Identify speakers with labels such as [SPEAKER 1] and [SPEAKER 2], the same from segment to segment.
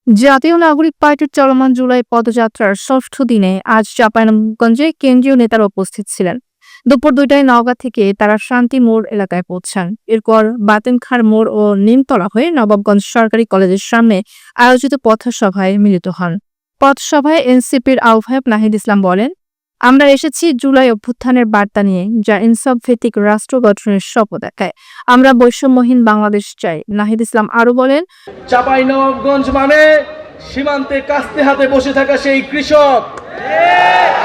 [SPEAKER 1] জাতীয় নাগরিক পার্টির চলমান জুলাই পদযাত্রার ষষ্ঠ দিনে আজ চাঁপাইনবাবগঞ্জে কেন্দ্রীয় নেতারা উপস্থিত ছিলেন। দুপুর ২টায় নওগাঁ থেকে তারা শান্তি মোড় এলাকায় পৌঁছান। এরপর বাতেনখার মোড় ও নিমতলা হয়ে নবাবগঞ্জ সরকারি কলেজের সামনে আয়োজিত পথসভায় মিলিত হন। পথসভায় এনসিপির আহ্বায়ক নাহিদ ইসলাম বলেন, আমরা এসেছি জুলাই অভ্যুত্থানের বার্তা নিয়ে, যা ইনসাফ ভিত্তিক রাষ্ট্র গঠনের স্বপ্ন দেখায়। আমরা বৈষম্যহীন বাংলাদেশ চাই। নাহিদ ইসলাম আরো বলেন,
[SPEAKER 2] চাঁপাইনবাবগঞ্জ মানে সীমান্তে কাস্তে হাতে বসে থাকা সেই কৃষক।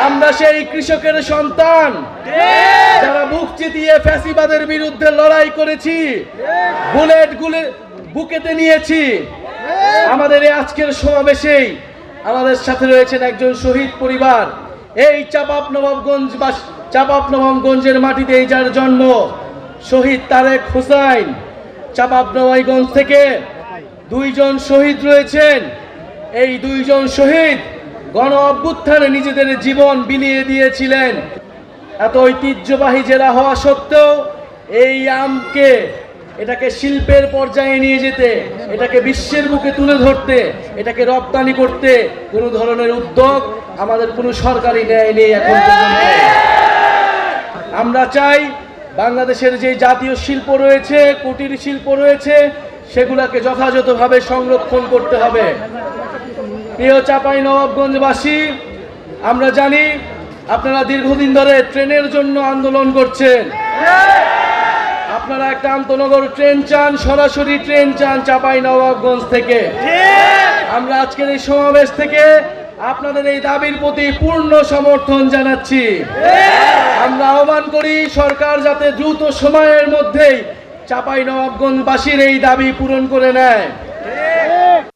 [SPEAKER 2] আমরা সেই কৃষকের সন্তান, যারা বুক চিতিয়ে ফ্যাসিবাদের বিরুদ্ধে লড়াই করেছি, বুলেট বুকেতে নিয়েছি। আমাদের এই আজকের সমাবেশেই আমাদের সাথে রয়েছেন একজন শহীদ পরিবার। এই চাঁপাইনবাবগঞ্জের মাটিতে যার জন্ম, শহীদ তারেক হোসাইন। চাঁপাইনবাবগঞ্জ থেকে 2 জন শহীদ রয়েছেন। এই 2 জন শহীদ গণ অভ্যুত্থানে নিজেদের জীবন বিলিয়ে দিয়েছিলেন। এত ঐতিহ্যবাহী জেলা হওয়া সত্ত্বেও এই আমকে, এটাকে শিল্পের পর্যায়ে নিয়ে যেতে, এটাকে বিশ্বের বুকে তুলে ধরতে, এটাকে রপ্তানি করতে কোনো ধরনের উদ্যোগ আমাদের কোনো সরকারি ন্যায় নেই এখন পর্যন্ত। আমরা চাই বাংলাদেশের যে জাতীয় শিল্প রয়েছে, কুটির শিল্প রয়েছে, সেগুলোকে যথাযথভাবে সংরক্ষণ করতে হবে। প্রিয় চাঁপাইনবাবগঞ্জবাসী, আমরা জানি আপনারা দীর্ঘদিন ধরে ট্রেনের জন্য আন্দোলন করছেন। আপনারা একটা আন্তনগর ট্রেন চান, সরাসরি ট্রেন চান চাঁপাইনবাবগঞ্জ থেকে। আমরা আজকের এই সমাবেশ থেকে আপনাদের এই দাবির প্রতি পূর্ণ সমর্থন জানাচ্ছি। আমরা আহ্বান করি সরকার যাতে দ্রুত সময়ের মধ্যেই চাঁপাইনবাবগঞ্জবাসীর এই দাবি পূরণ করে নেয়।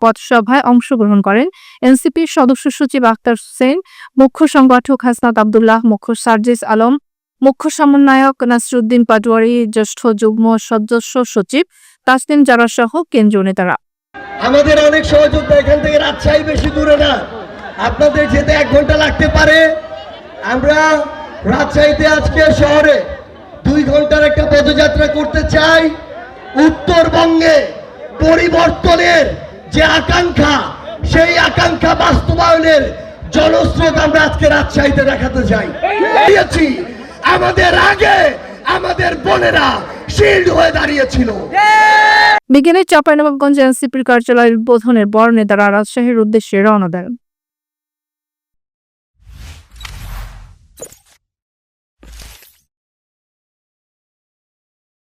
[SPEAKER 1] পথসভায় অংশগ্রহণ করেন এনসিপির সদস্য সচিব আখতার হোসেন, মুখ্য সংগঠক হাসনাত আব্দুল্লাহ, মুখ্য সার্জিস আলম, মুখ্য সমন্বয়ক নাসিরউদ্দিন পাটোয়ারি, জ্যেষ্ঠ যুগ্ম সদস্য সচিব তাসনিম জারা সহ কেন্দ্রীয় নেতারা।
[SPEAKER 3] আমাদের অনেক সহযোদ্ধা এখান থেকে রাজশাহী বেশি দূরে না, আপনাদের যেতে 1 ঘন্টা লাগতে পারে। আমরা রাজশাহীতে আজকে শহরে 2 ঘন্টার একটা পদযাত্রা করতে চাই। উত্তরবঙ্গে পরিবর্তনের যে আকাঙ্ক্ষা, সেই আকাঙ্ক্ষা বাস্তবায়নের জনস্রোত আমরা আজকে রাজশাহীতে দেখাতে চাই। আমাদের আগে আমাদের বোনেরা শিল্ড হয়ে দাঁড়িয়েছিল।
[SPEAKER 1] বিকেলে চাঁপাইনবাবগঞ্জ এনসিপির কার্যালয়ের উদ্বোধনের পর নেতারা রাজশাহীর উদ্দেশ্যে রওনা দেন।